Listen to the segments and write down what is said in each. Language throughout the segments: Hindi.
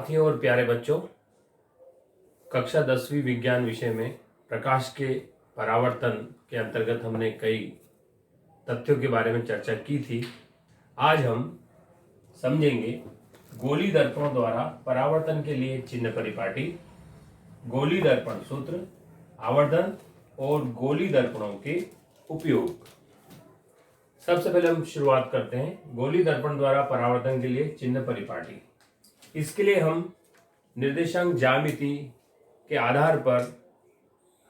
साथियों और प्यारे बच्चों, कक्षा 10वीं विज्ञान विषय में प्रकाश के परावर्तन के अंतर्गत हमने कई तथ्यों के बारे में चर्चा की थी। आज हम समझेंगे गोली दर्पणों द्वारा परावर्तन के लिए चिन्ह परिपाटी, गोली दर्पण सूत्र, आवर्धन और गोली दर्पणों के उपयोग। सबसे पहले हम शुरुआत करते हैं गोली दर्पण द्वारा परावर्तन के लिए चिन्ह परिपाटी। इसके लिए हम निर्देशांक ज्यामिति के आधार पर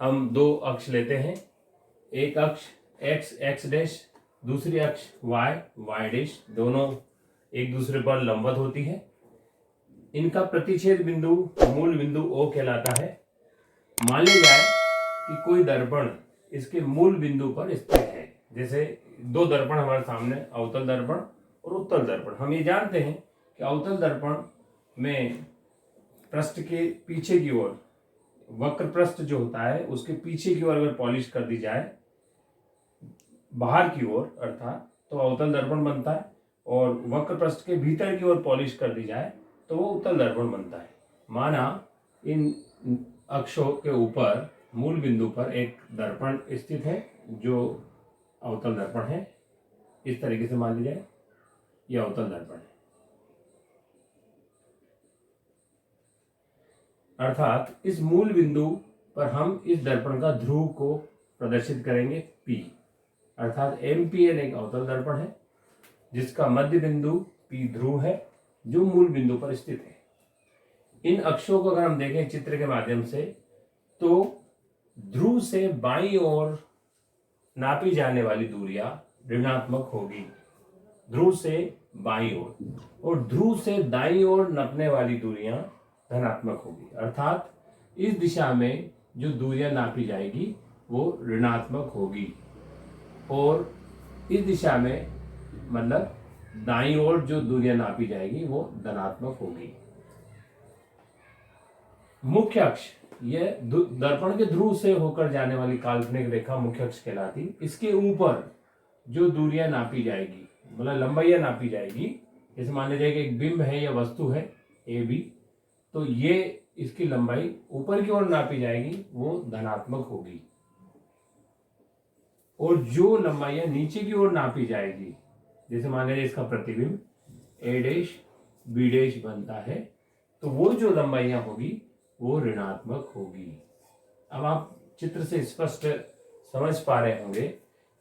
हम दो अक्ष लेते हैं। एक अक्ष x x डैश, दूसरी अक्ष y y डैश, दोनों एक दूसरे पर लंबवत होती है। इनका प्रतिच्छेद बिंदु मूल बिंदु O कहलाता है। मान लिया जाए कि कोई दर्पण इसके मूल बिंदु पर स्थित है। जैसे दो दर्पण हमारे सामने, अवतल दर्पण और उत्तल दर्पण। हम ये जानते हैं कि अवतल दर्पण में पृष्ठ के पीछे की ओर, वक्र पृष्ठ जो होता है उसके पीछे की ओर अगर पॉलिश कर दी जाए बाहर की ओर अर्थात, तो अवतल दर्पण बनता है, और वक्र पृष्ठ के भीतर की ओर पॉलिश कर दी जाए तो वो उत्तल दर्पण बनता है। माना इन अक्षों के ऊपर मूल बिंदु पर एक दर्पण स्थित है जो अवतल दर्पण है। इस तरीके से मान लिया जाए यह अवतल दर्पण है, अर्थात इस मूल बिंदु पर हम इस दर्पण का ध्रुव को प्रदर्शित करेंगे P, अर्थात MPN एक अवतल दर्पण है जिसका मध्य बिंदु P ध्रुव है जो मूल बिंदु पर स्थित है। इन अक्षों को अगर हम देखें चित्र के माध्यम से तो ध्रुव से बाईं ओर नापी जाने वाली दूरियां ऋणात्मक होगी, ध्रुव से बाईं ओर, और ध्रुव से दाईं ओर नापने वाली दूरियां धनात्मक होगी। अर्थात इस दिशा में जो दूरियां नापी जाएगी वो ऋणात्मक होगी, और इस दिशा में मतलब दाईं ओर जो दूरियां नापी जाएगी वो धनात्मक होगी। मुख्य अक्ष, यह दर्पण के ध्रुव से होकर जाने वाली काल्पनिक रेखा मुख्य अक्ष कहलाती। इसके ऊपर जो दूरियां नापी जाएगी मतलब लंबाइयां नापी जाएगी, जैसे मान लीजिए कि एक बिंब है या वस्तु है AB, तो ये इसकी लंबाई ऊपर की ओर नापी जाएगी वो धनात्मक होगी, और जो लंबाइयां नीचे की ओर नापी जाएगी, जैसे मान लीजिए इसका प्रतिबिंब A डैश B डैश बनता है, तो वो जो लंबाइयां होगी वो ऋणात्मक होगी। अब आप चित्र से स्पष्ट समझ पा रहे होंगे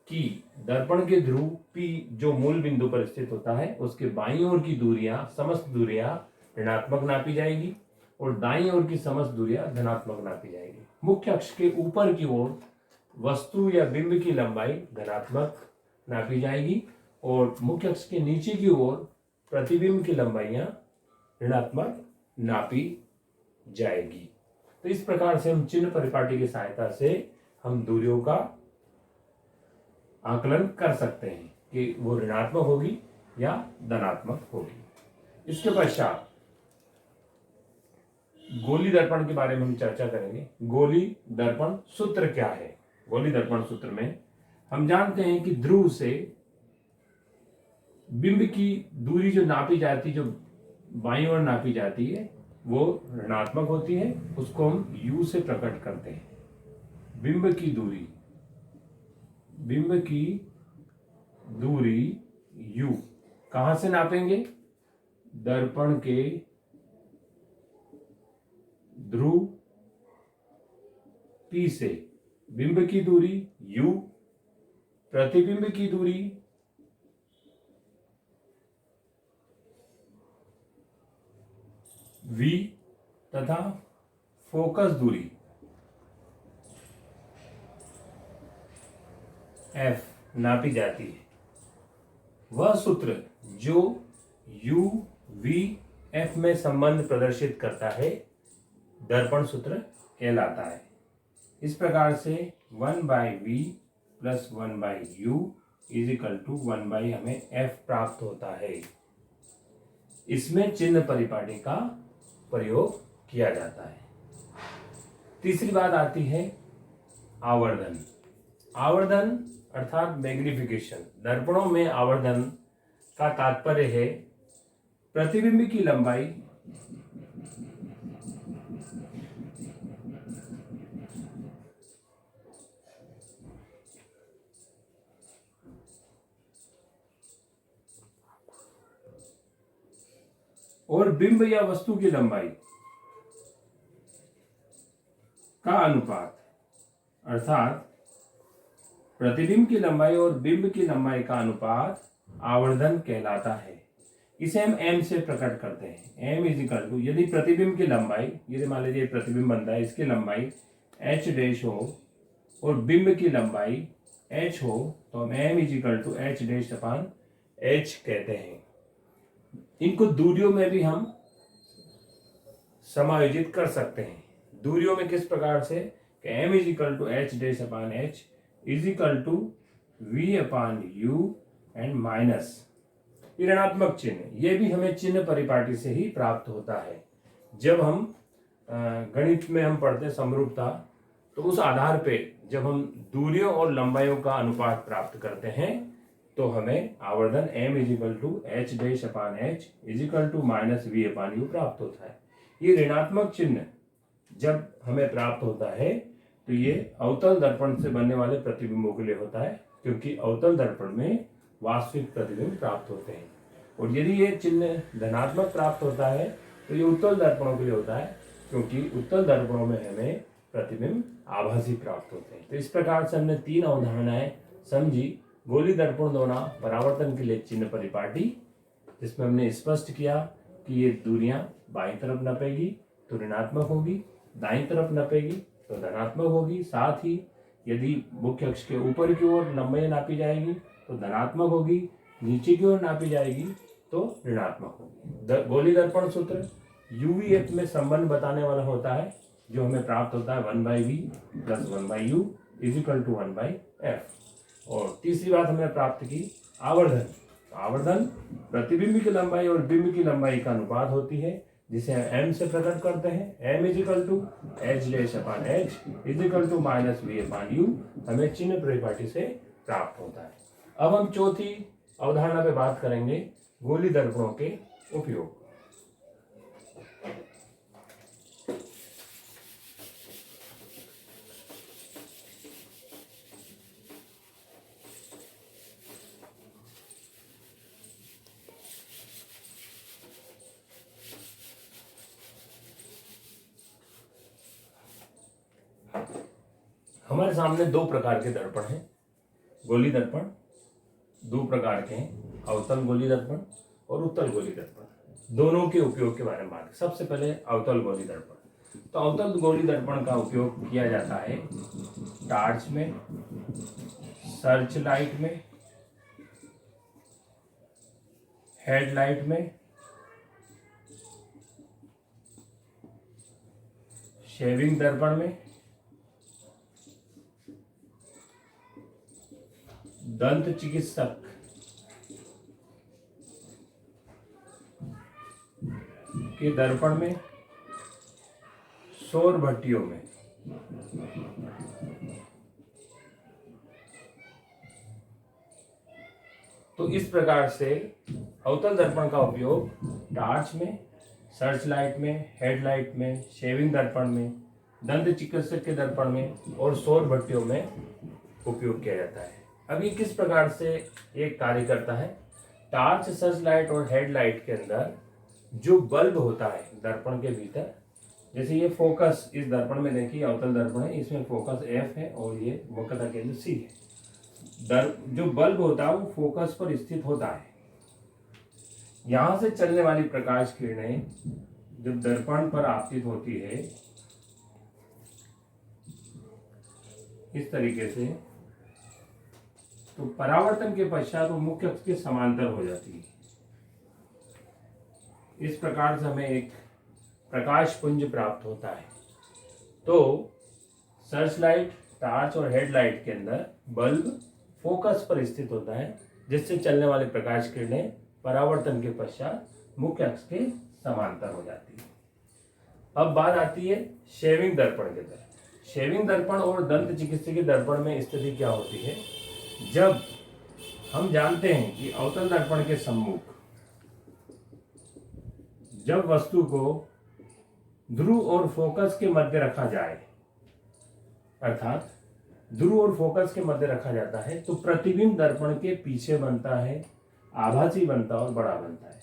कि दर्पण के ध्रुव P जो मूल बिंदु पर स्थित होता है उसके बाईं ओर की दूरियां, समस्त दूरियां ऋणात्मक नापी जाएगी, और दाईं ओर की समस्त दूरियां धनात्मक नापी जाएगी। मुख्य अक्ष के ऊपर की ओर वस्तु या बिंब की लंबाई धनात्मक नापी जाएगी, और मुख्य अक्ष के नीचे की ओर प्रतिबिंब की लंबाइयां ऋणात्मक नापी जाएगी। तो इस प्रकार से हम चिन्ह परिपाटी की सहायता से हम दूरियों का आकलन कर सकते हैं कि वो ऋणात्मक होगी या धनात्मक होगी। इसके पश्चात गोली दर्पण के बारे में हम चर्चा करेंगे। गोली दर्पण सूत्र क्या है? गोली दर्पण सूत्र में हम जानते हैं कि ध्रुव से बिंब की दूरी जो नापी जाती, जो बाईं ओर नापी जाती है, वो ऋणात्मक होती है। उसको हम U से प्रकट करते हैं। बिंब की दूरी, बिंब की दूरी U कहां से नापेंगे? दर्पण के ध्रुव P से बिंब की दूरी U, प्रतिबिंब की दूरी V तथा फोकस दूरी F नापी जाती है। वह सूत्र जो U, V, F में संबंध प्रदर्शित करता है दर्पण सूत्र कहलाता है। इस प्रकार से 1/V plus 1/U is equal to 1/ हमें F प्राप्त होता है। इसमें चिन्ह परिपाटी का प्रयोग किया जाता है। तीसरी बात आती है आवर्धन। आवर्धन अर्थात मैग्निफिकेशन। दर्पणों में आवर्धन का तात्पर्य है प्रतिबिंब की लंबाई और बिंब या वस्तु की लंबाई का अनुपात, अर्थात प्रतिबिंब की लंबाई और बिंब की लंबाई का अनुपात आवर्धन कहलाता है। इसे हम m से प्रकट करते हैं। m इज इक्वल टू, यदि प्रतिबिंब की लंबाई, यदि मान लीजिए प्रतिबिंब बनता है, इसकी लंबाई h डैश हो और बिंब की लंबाई h हो, तो हम m is equal to h dash upon h कहते हैं। इनको दूरियों में भी हम समायोजित कर सकते हैं। दूरियों में किस प्रकार से कि m is equal to h dash upon h is equal to v upon u and minus ये ऋणात्मक चिन्ह, ये भी हमें चिन्ह परिपाटी से ही प्राप्त होता है। जब हम गणित में हम पढ़ते समरूपता, तो उस आधार पे जब हम दूरियों और लंबाइयों का अनुपात प्राप्त करते हैं तो हमें आवर्धन m is equal to H dash upon H is equal to minus V upon U प्राप्त होता है। ये ऋणात्मक चिन्ह जब हमें प्राप्त होता है तो ये अवतल दर्पण से बनने वाले प्रतिबिंबों के लिए होता है, क्योंकि अवतल दर्पण में वास्तविक प्रतिबिंब प्राप्त होते हैं। और यदि ये चिन्ह धनात्मक प्राप्त होता है तो ये उत्तल दर्पणों के लिए होता है, क्योंकि उत्तल दर्पणों में हमें प्रतिबिंब आभासी प्राप्त होते हैं। तो इस प्रकार से हमने 3 अवधारणाएं समझी। गोली दर्पण दोना परावर्तन के लिए चिन्ह परिपाटी, जिसमें हमने स्पष्ट किया कि ये दूरियां बाईं तरफ नपेगी तो ऋणात्मक होगी, दाईं तरफ नपेगी तो धनात्मक होगी। साथ ही यदि मुख्य अक्ष के ऊपर की ओर लंबाई नापी जाएगी तो धनात्मक होगी, नीचे की ओर नापी जाएगी तो ऋणात्मक होगी। गोली दर्पण सूत्र यूवीएफ में संबंध बताने वाला होता है, जो हमें प्राप्त होता है 1/v plus 1/u is equal to 1/f। और तीसरी बात हमने प्राप्त की आवर्धन। आवर्धन प्रतिबिंब की लंबाई और बिंब की लंबाई का अनुपात होती है, जिसे m से प्रकट करते हैं। m is equal to H dash upon H is equal to minus V upon U हमें चिन्ह परिपाटी से प्राप्त होता है। अब हम चौथी अवधारणा पे बात करेंगे, गोली दर्पणों के उपयोग। हमारे सामने 2 प्रकार के दर्पण हैं। गोली दर्पण 2 प्रकार के हैं, अवतल गोली दर्पण और उत्तल गोली दर्पण। दोनों के उपयोग के बारे में बात। सबसे पहले अवतल गोली दर्पण। तो अवतल गोली दर्पण का उपयोग किया जाता है टार्च में, सर्च लाइट में, हेडलाइट में, शेविंग दर्पण में, दंत चिकित्सक के दर्पण में, सौर भट्टियों में। तो इस प्रकार से अवतल दर्पण का उपयोग टार्च में, सर्च लाइट में, हेडलाइट में, शेविंग दर्पण में, दंत चिकित्सक के दर्पण में और सौर भट्टियों में उपयोग किया जाता है। अब ये किस प्रकार से एक कार्य करता है? टार्च, सर्च लाइट और हेडलाइट के अंदर जो बल्ब होता है दर्पण के भीतर, जैसे ये फोकस इस दर्पण में देखिए अवतल दर्पण है, इसमें फोकस F है और ये वक्र का केंद्र C है। जो बल्ब होता है वो फोकस पर स्थित होता है। यहां से चलने वाली प्रकाश किरणें जब दर्पण पर आपतित होती है इस तरीके से, तो परावर्तन के पश्चात वो मुख्य अक्ष के समांतर हो जाती है। इस प्रकार से हमें एक प्रकाश पुंज प्राप्त होता है। तो सर्च लाइट, टार्च और हेडलाइट के अंदर बल्ब फोकस पर स्थित होता है, जिससे चलने वाली प्रकाश किरणें परावर्तन के पश्चात मुख्य अक्ष के समांतर हो जाती है। अब बात आती है शेविंग दर्पण के तरफ। शेविंग दर्पण और दंत चिकित्सकीय दर्पण में स्थिति क्या होती है? जब हम जानते हैं कि अवतल दर्पण के सम्मुख जब वस्तु को ध्रुव और फोकस के मध्य रखा जाए, अर्थात ध्रुव और फोकस के मध्य रखा जाता है, तो प्रतिबिंब दर्पण के पीछे बनता है, आभासी बनता है और बड़ा बनता है।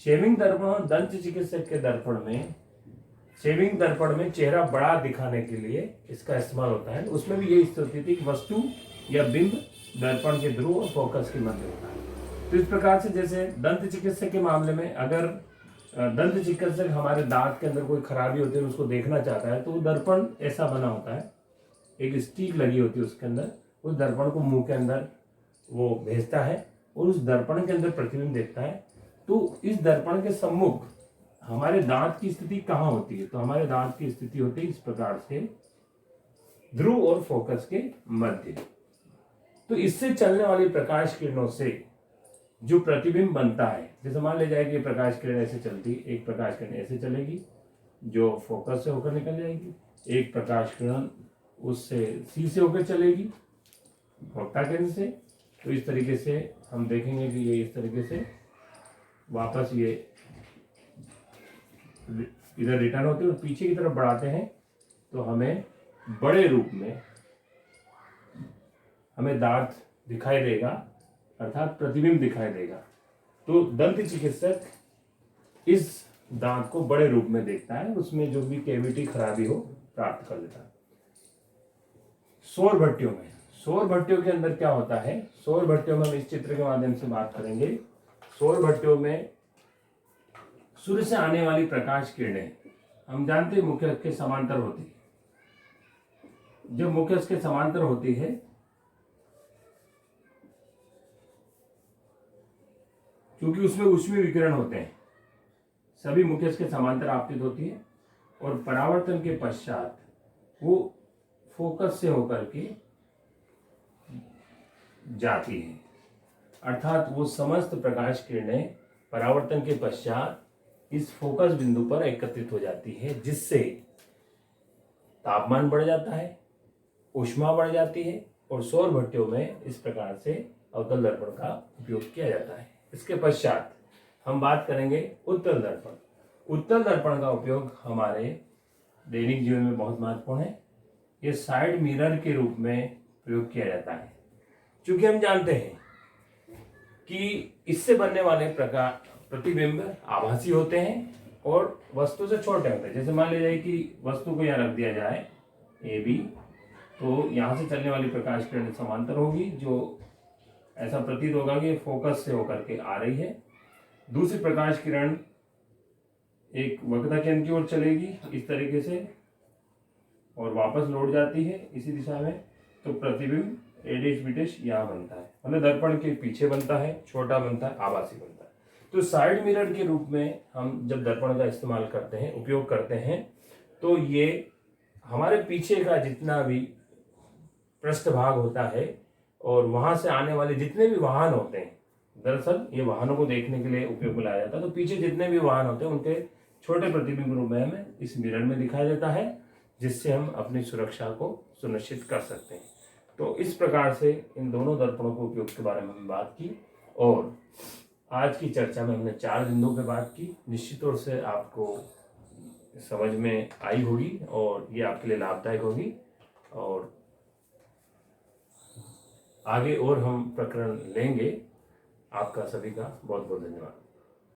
शेविंग दर्पण और दंत चिकित्सक के दर्पण में, शेविंग दर्पण में चेहरा बड़ा दिखाने के लिए इसका इस्तेमाल होता है। उसमें भी यही स्थिति थी, वस्तु या बिंब दर्पण के ध्रुव और फोकस के मध्य होता है। तो इस प्रकार से जैसे दंत चिकित्सक के मामले में अगर दंत चिकित्सक हमारे दांत के अंदर कोई खराबी होती है उसको देखना चाहता है तो वो दर्पण ऐसा बना होता है, एक स्टिक लगी होती है उसके अंदर, उस दर्पण को मुंह के अंदर वो भेजता है और उस दर्पण के अंदर प्रतिबिंब देखता है। तो इस दर्पण के सम्मुख हमारे दांत की स्थिति कहाँ होती है, तो हमारे दांत की स्थिति होती है इस प्रकार से, ध्रुव और फोकस के मध्य। तो इससे चलने वाली प्रकाश किरणों से जो प्रतिबिंब बनता है, जैसे मान ले जाए कि प्रकाश किरण ऐसे चलती, एक प्रकाश किरण ऐसे चलेगी जो फोकस से होकर निकल जाएगी, एक प्रकाश किरण उससे सी से होकर चलेगी वक्ता केंद्र से। तो इस तरीके से हम देखेंगे कि ये इस तरीके से वापस ये इधर रिटर्न होते हैं और पीछे की तरफ बढ़ाते हैं तो हमें बड़े रूप में हमें दांत दिखाई देगा, अर्थात प्रतिबिंब दिखाई देगा। तो दंत चिकित्सक इस दांत को बड़े रूप में देखता है, उसमें जो भी कैविटी खराबी हो प्राप्त कर लेता है। सौर भट्टियों में, सौर भट्टियों के अंदर क्या होता है, सौर भट्टियों में हम इस चित्र के माध्यम से बात करेंगे। सौर भट्टियों में सूर्य से आने वाली प्रकाश किरणें हम जानते हैं मुख्य अक्ष के समांतर होती है। जब मुख्य अक्ष के समांतर होती है क्योंकि उसमें ऊष्मीय विकिरण होते हैं, सभी मुख्य अक्ष के समांतर आपतित होती है और परावर्तन के पश्चात वो फोकस से होकर के जाती है, अर्थात वो समस्त प्रकाश किरणें परावर्तन के पश्चात इस फोकस बिंदु पर एकत्रित हो जाती है, जिससे तापमान बढ़ जाता है, ऊष्मा बढ़ जाती है और सौर भट्टियों में इस प्रकार से अवतल दर्पण का उपयोग किया जाता है। इसके पश्चात हम बात करेंगे उत्तल दर्पण। उत्तल दर्पण का उपयोग हमारे दैनिक जीवन में बहुत महत्वपूर्ण है। ये साइड मिरर के रूप में प्रयोग किया जाता है, क्योंकि हम जानते हैं कि इससे बनने वाले प्रकार प्रतिबिंब आभासी होते हैं और वस्तु से छोटे होते हैं। जैसे मान लीजिए कि वस्तु को यहाँ रख दिया जाए ए बी, तो यहाँ से चलने वाली प्रकाश किरण समांतर होगी, जो ऐसा प्रतीत होगा कि फोकस से होकर के आ रही है। दूसरी प्रकाश किरण एक वक्रता केंद्र की ओर चलेगी इस तरीके से और वापस लौट जाती है इसी दिशा में, तो प्रतिबिंब एडेश बिडेश यहाँ बनता है, मतलब दर्पण के पीछे बनता है, छोटा बनता है, आभासी बनता है। तो साइड मिरर के रूप में हम जब दर्पण का इस्तेमाल करते हैं, उपयोग करते हैं, तो ये हमारे पीछे का जितना भी पृष्ठभाग होता है और वहां से आने वाले जितने भी वाहन होते हैं, दरअसल ये वाहनों को देखने के लिए उपयोग में लाया जाता है, तो पीछे जितने भी वाहन होते हैं उनके छोटे प्रतिबिंब रूप में हमें इस मिरर में दिखाया जाता है, जिससे हम अपनी सुरक्षा को सुनिश्चित कर सकते हैं। तो इस प्रकार से इन दोनों दर्पणों के उपयोग के बारे में हमने बात की और आज की चर्चा में हमने 4 बिंदुओं पर बात की। निश्चित तौर से आपको समझ में आई होगी और ये आपके लिए लाभदायक होगी और आगे और हम प्रकरण लेंगे। आपका सभी का बहुत बहुत धन्यवाद।